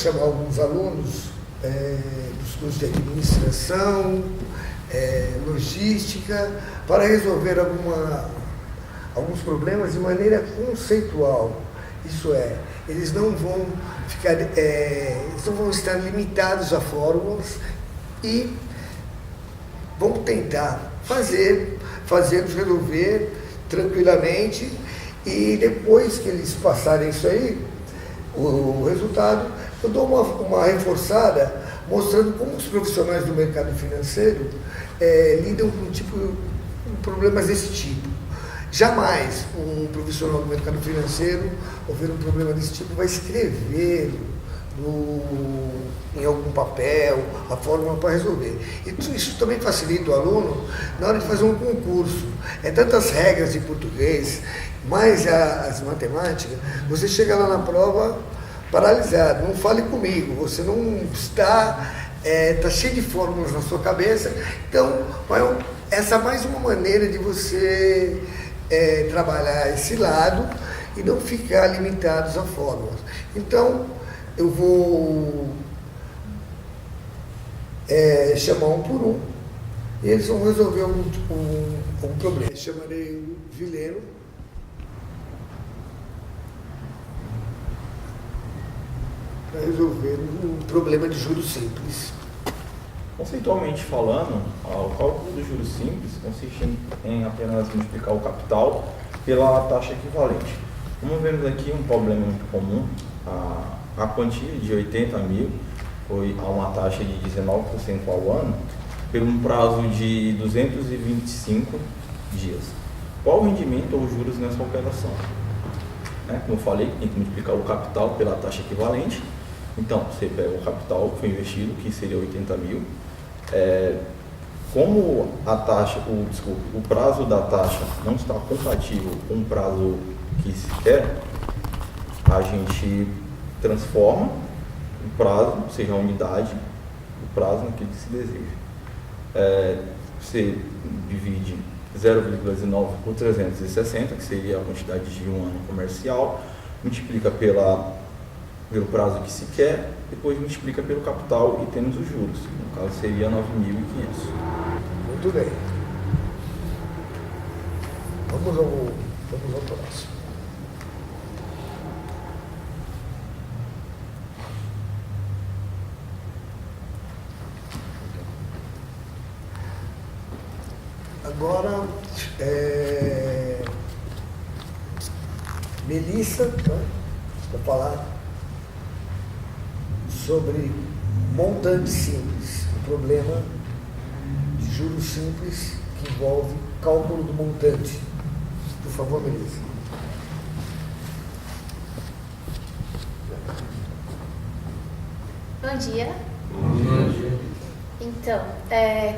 chamar alguns alunos dos cursos de administração, logística, para resolver alguns problemas de maneira conceitual. Isso é, eles não vão ficar, eles não vão estar limitados a fórmulas e vão tentar fazê-los resolver tranquilamente, e depois que eles passarem isso aí, o resultado, eu dou uma reforçada mostrando como os profissionais do mercado financeiro lidam com problemas desse tipo. Jamais um profissional do mercado financeiro, ao ver um problema desse tipo, vai escrever em algum papel a fórmula para resolver. E isso também facilita o aluno na hora de fazer um concurso. Tantas regras de português, mais as matemáticas, você chega lá na prova paralisado. Não fale comigo, você não está cheio de fórmulas na sua cabeça. Então, essa é mais uma maneira de você trabalhar esse lado e não ficar limitados a fórmulas. Então, eu vou chamar um por um e eles vão resolver um problema. Eu chamarei o Vileno para resolver um problema de juros simples. Conceitualmente falando, o cálculo do juros simples consiste em apenas multiplicar o capital pela taxa equivalente. Como vemos aqui, um problema muito comum, a quantia de 80 mil foi a uma taxa de 19% ao ano, por um prazo de 225 dias. Qual o rendimento ou juros nessa operação? Como eu falei, tem que multiplicar o capital pela taxa equivalente. Então, você pega o capital que foi investido, que seria 80 mil. Como a taxa, o prazo da taxa não está compatível com o prazo que se quer, a gente transforma o prazo, ou seja, a unidade, o prazo naquilo que se deseja. Você divide 0,19 por 360, que seria a quantidade de um ano comercial, multiplica pelo prazo que se quer, depois multiplica pelo capital e temos os juros. No caso seria 9.500. Muito bem. Vamos ao próximo. Agora, Melissa, para falar sobre montante simples, o problema de juros simples que envolve cálculo do montante. Por favor, Melissa. Bom dia. Bom dia. Então,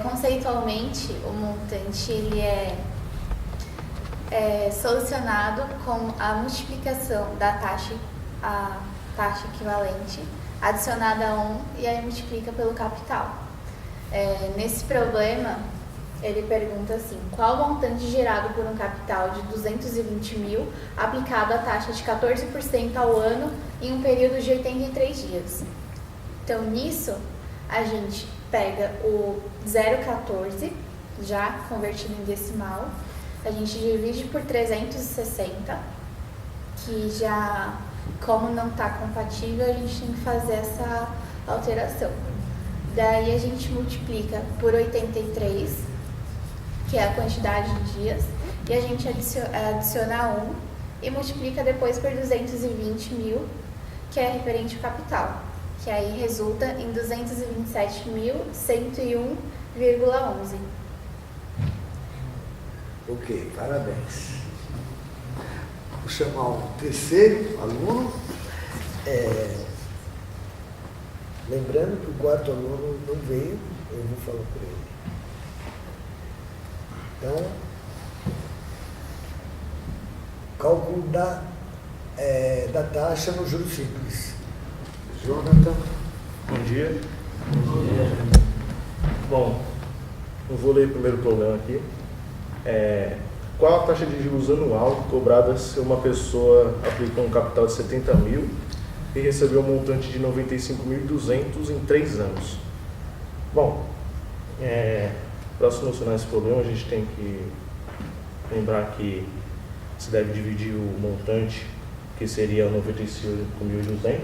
conceitualmente, o montante ele é solucionado com a multiplicação da taxa, a taxa equivalente, adicionada a 1 e aí multiplica pelo capital. Nesse problema, ele pergunta assim: qual o montante gerado por um capital de 220 mil aplicado à taxa de 14% ao ano em um período de 83 dias? Então, nisso, a gente pega o 0,14, já convertido em decimal, a gente divide por 360, que já, como não está compatível, a gente tem que fazer essa alteração. Daí a gente multiplica por 83, que é a quantidade de dias, e a gente adiciona 1 e multiplica depois por 220 mil, que é referente ao capital, que aí resulta em 227.101,11. Ok, parabéns. Vou chamar o terceiro aluno. Lembrando que o quarto aluno não veio, eu vou falar por ele. Então, cálculo da taxa no juros simples. Jonathan. Bom dia. Bom, eu vou ler o primeiro problema aqui. Qual a taxa de juros anual cobrada se uma pessoa aplica um capital de 70 mil e recebeu um montante de 95.200 em 3 anos. Bom, para solucionar esse problema, a gente tem que lembrar que se deve dividir o montante, que seria 95.200,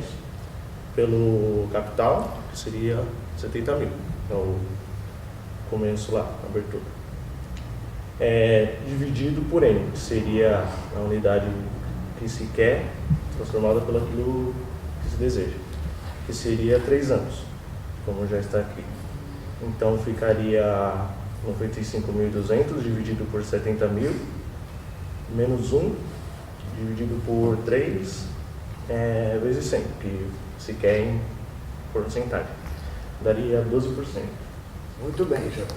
pelo capital, que seria 70 mil. É o começo lá, a abertura. Dividido por N, que seria a unidade que se quer, transformada pelo aquilo que se deseja, que seria 3 anos, como já está aqui. Então ficaria 95.200 dividido por 70 mil, menos 1, dividido por 3, vezes 100, que se quer em porcentagem. Daria 12%. Muito bem, João.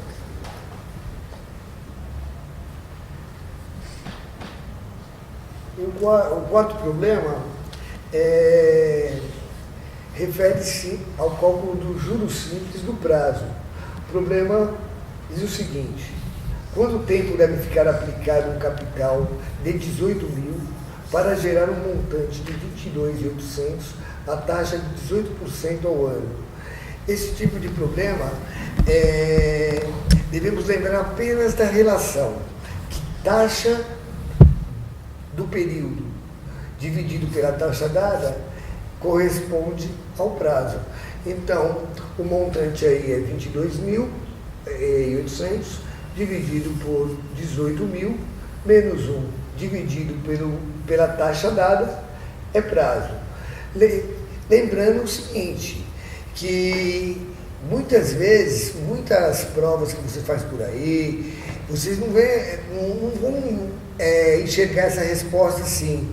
O quarto problema refere-se ao cálculo do juros simples do prazo. O problema diz o seguinte: quanto tempo deve ficar aplicado um capital de 18 mil para gerar um montante de 22.800 a taxa de 18% ao ano? Esse tipo de problema, devemos lembrar apenas da relação que taxa do período dividido pela taxa dada corresponde ao prazo. Então, o montante aí é 22.800 dividido por 18 mil, menos 1 dividido pela taxa dada, é prazo. Lembrando o seguinte, que muitas vezes, muitas provas que você faz por aí, vocês não vão enxergar essa resposta assim,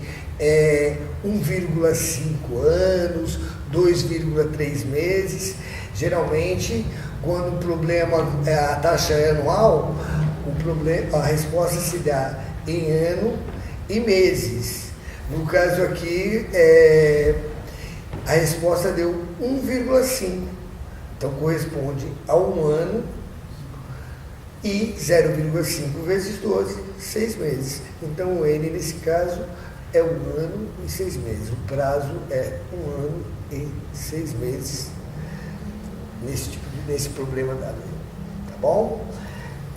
1,5 anos, 2,3 meses. Geralmente, quando o problema, a taxa é anual, a resposta se dá em ano e meses. No caso aqui, a resposta deu 1,5. Então, corresponde a um ano e 0,5 vezes 12, 6 meses. Então, o N, nesse caso, é 1 ano e 6 meses. O prazo é 1 ano e 6 meses nesse problema da lei. Tá bom?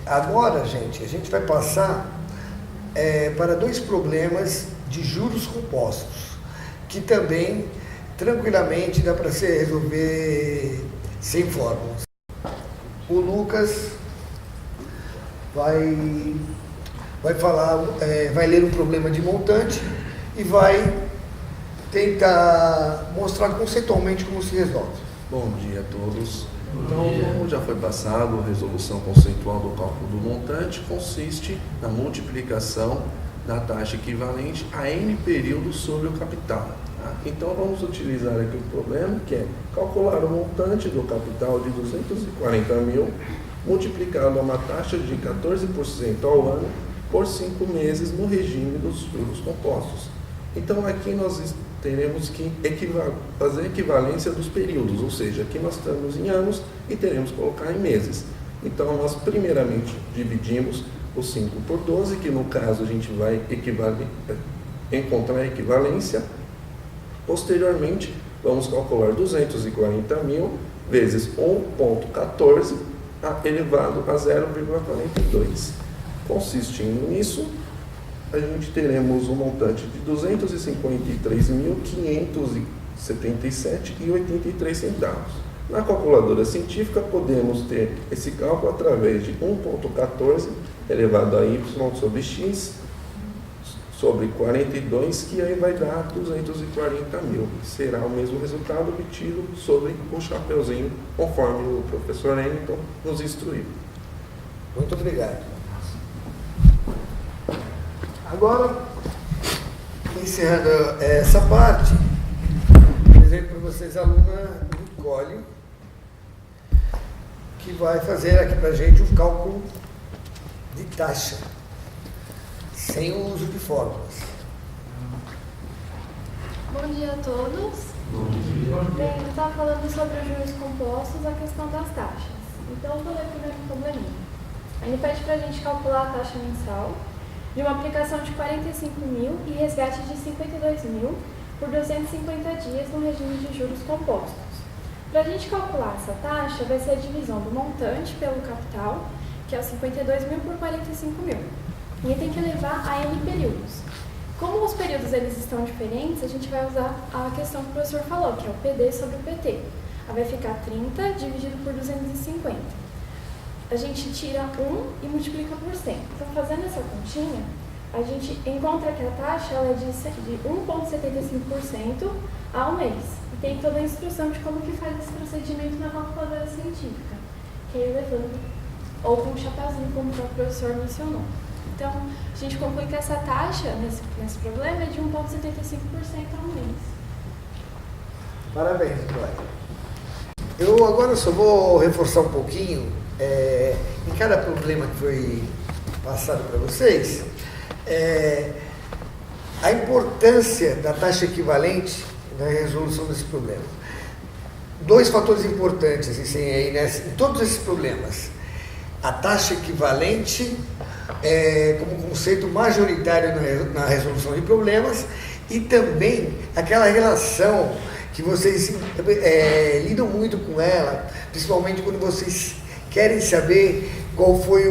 Agora, gente, a gente vai passar para 2 problemas de juros compostos, que também, tranquilamente, dá para se resolver sem fórmulas. O Lucas vai falar, vai ler um problema de montante e vai tentar mostrar conceitualmente como se resolve. Bom dia a todos. Então, como já foi passado, a resolução conceitual do cálculo do montante consiste na multiplicação da taxa equivalente a N períodos sobre o capital. Tá? Então, vamos utilizar aqui o problema, que é calcular o montante do capital de 240 mil, multiplicado a uma taxa de 14% ao ano por 5 meses no regime dos juros compostos. Então, aqui nós teremos que fazer a equivalência dos períodos, ou seja, aqui nós estamos em anos e teremos que colocar em meses. Então, nós primeiramente dividimos o 5 por 12, que no caso a gente vai encontrar a equivalência. Posteriormente, vamos calcular 240 mil vezes 1,14 elevado a 0,42. Consistindo nisso, a gente teremos um montante de R$ 253.577,83 centavos. Na calculadora científica, podemos ter esse cálculo através de 1,14 elevado a y sobre x sobre 42, que aí vai dar 240 mil. Será o mesmo resultado obtido sobre o chapeuzinho, conforme o professor Hamilton nos instruiu. Muito obrigado. Agora, encerrando essa parte, apresento para vocês a aluna Nicole, que vai fazer aqui para a gente um cálculo de taxa, sem o uso de fórmulas. Bom dia a todos. Bom dia. Bem, eu estava falando sobre os juros compostos, a questão das taxas. Então, vou ler primeiro um probleminha. Ele pede para a gente calcular a taxa mensal de uma aplicação de 45 mil e resgate de 52 mil por 250 dias no regime de juros compostos. Para a gente calcular essa taxa, vai ser a divisão do montante pelo capital, que é os 52 mil por 45 mil. E tem que levar a N períodos. Como os períodos eles estão diferentes, a gente vai usar a questão que o professor falou, que é o PD sobre o PT. Aí vai ficar 30 dividido por 250. A gente tira 1 e multiplica por 100. Então, fazendo essa continha, a gente encontra que a taxa ela é de 1,75% ao mês. E tem toda a instrução de como que faz esse procedimento na calculadora científica, que é elevando, ou com um chapéuzinho, como o próprio professor mencionou. Então, a gente conclui que essa taxa, nesse problema, é de 1,75% ao mês. Parabéns, Cláudia. Eu agora só vou reforçar um pouquinho, em cada problema que foi passado para vocês, a importância da taxa equivalente na resolução desse problema. 2 fatores importantes aí, em todos esses problemas. A taxa equivalente como conceito majoritário na resolução de problemas e também aquela relação que vocês lidam muito com ela, principalmente quando vocês querem saber qual foi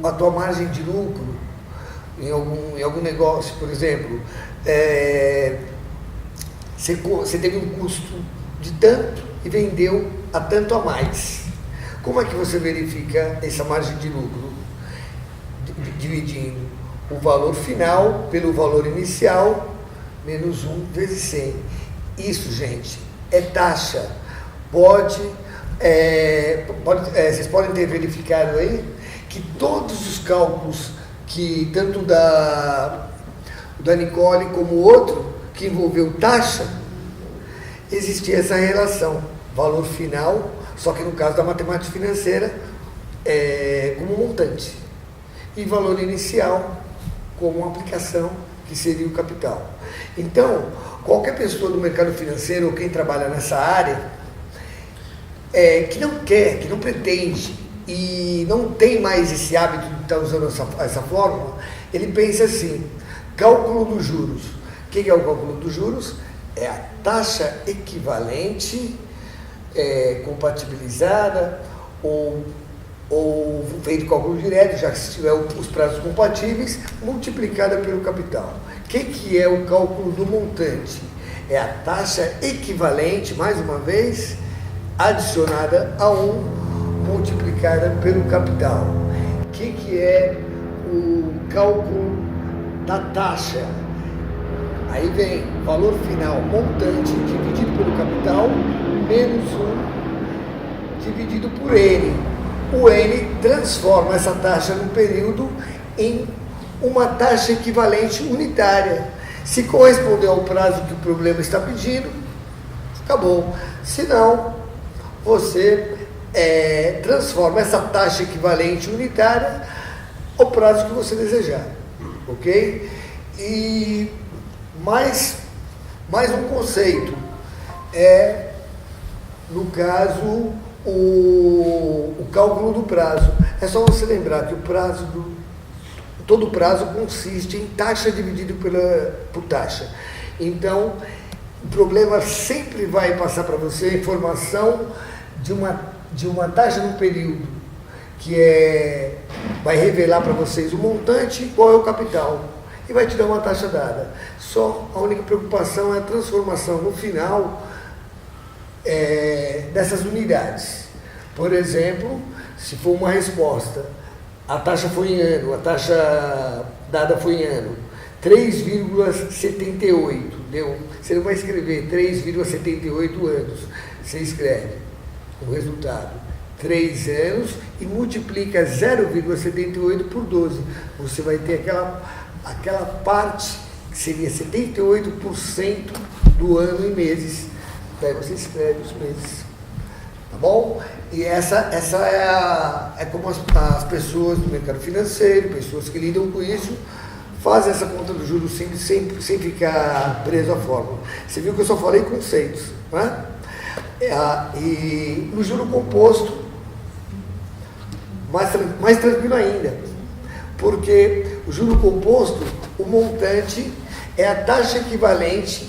a tua margem de lucro em algum negócio. Por exemplo, você teve um custo de tanto e vendeu a tanto a mais. Como é que você verifica essa margem de lucro? Dividindo o valor final pelo valor inicial, menos 1 vezes 100. Isso, gente, é taxa. Vocês podem ter verificado aí que todos os cálculos, que tanto da Nicole como o outro, que envolveu taxa, existia essa relação, valor final, só que no caso da matemática financeira, como montante, e valor inicial como aplicação, que seria o capital. Então, qualquer pessoa do mercado financeiro ou quem trabalha nessa área, que não quer, que não pretende e não tem mais esse hábito de estar usando essa fórmula, ele pensa assim: cálculo dos juros. O que é o cálculo dos juros? É a taxa equivalente, compatibilizada ou feito cálculo direto, já que se tiver os prazos compatíveis, multiplicada pelo capital. O que é o cálculo do montante? É a taxa equivalente, mais uma vez, adicionada a 1, multiplicada pelo capital. O que é o cálculo da taxa? Aí vem valor final, montante, dividido pelo capital, menos 1, dividido por N. O N transforma essa taxa no período em uma taxa equivalente unitária. Se corresponder ao prazo que o problema está pedindo, acabou. Se não, você transforma essa taxa equivalente unitária ao prazo que você desejar. Ok? E mais um conceito no caso, o cálculo do prazo. É só você lembrar que todo prazo consiste em taxa dividido por taxa. Então, o problema sempre vai passar para você a informação de uma taxa no período, que vai revelar para vocês o montante e qual é o capital. E vai te dar uma taxa dada. Só a única preocupação é a transformação no final dessas unidades. Por exemplo, se for uma resposta, a taxa foi em ano, a taxa dada foi em ano, 3,78, deu. Você não vai escrever 3,78 anos, você escreve o resultado, 3 anos, e multiplica 0,78 por 12. Você vai ter aquela parte que seria 78% do ano em meses. Daí você escreve os meses. Tá bom? E essa é como as pessoas do mercado financeiro, pessoas que lidam com isso, fazem essa conta do juros simples sem ficar preso à fórmula. Você viu que eu só falei conceitos, né? E no juro composto, mais tranquilo ainda, porque o juro composto, o montante é a taxa equivalente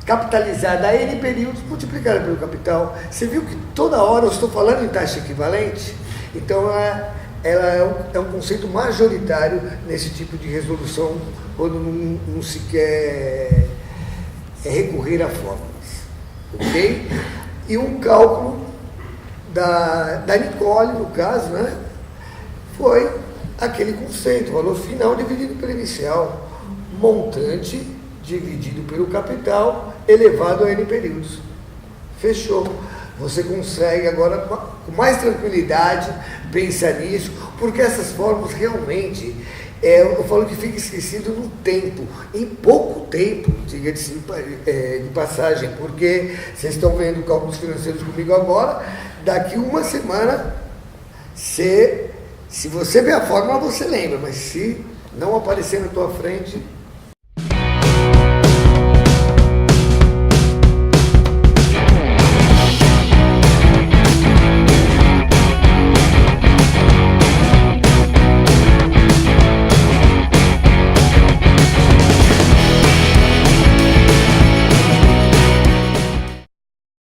capitalizada a N períodos multiplicada pelo capital. Você viu que toda hora eu estou falando em taxa equivalente? Então, ela é um conceito majoritário nesse tipo de resolução, quando não se quer recorrer a fórmulas. Ok? E um cálculo da Nicole, no caso, né, foi aquele conceito, valor final dividido pelo inicial, montante dividido pelo capital elevado a N períodos. Fechou. Você consegue agora, com mais tranquilidade, pensar nisso, porque essas fórmulas realmente, eu falo que fica esquecido no tempo, em pouco tempo, diga-se de passagem, porque vocês estão vendo cálculos financeiros comigo agora, daqui uma semana, se você vê a fórmula, você lembra, mas se não aparecer na tua frente,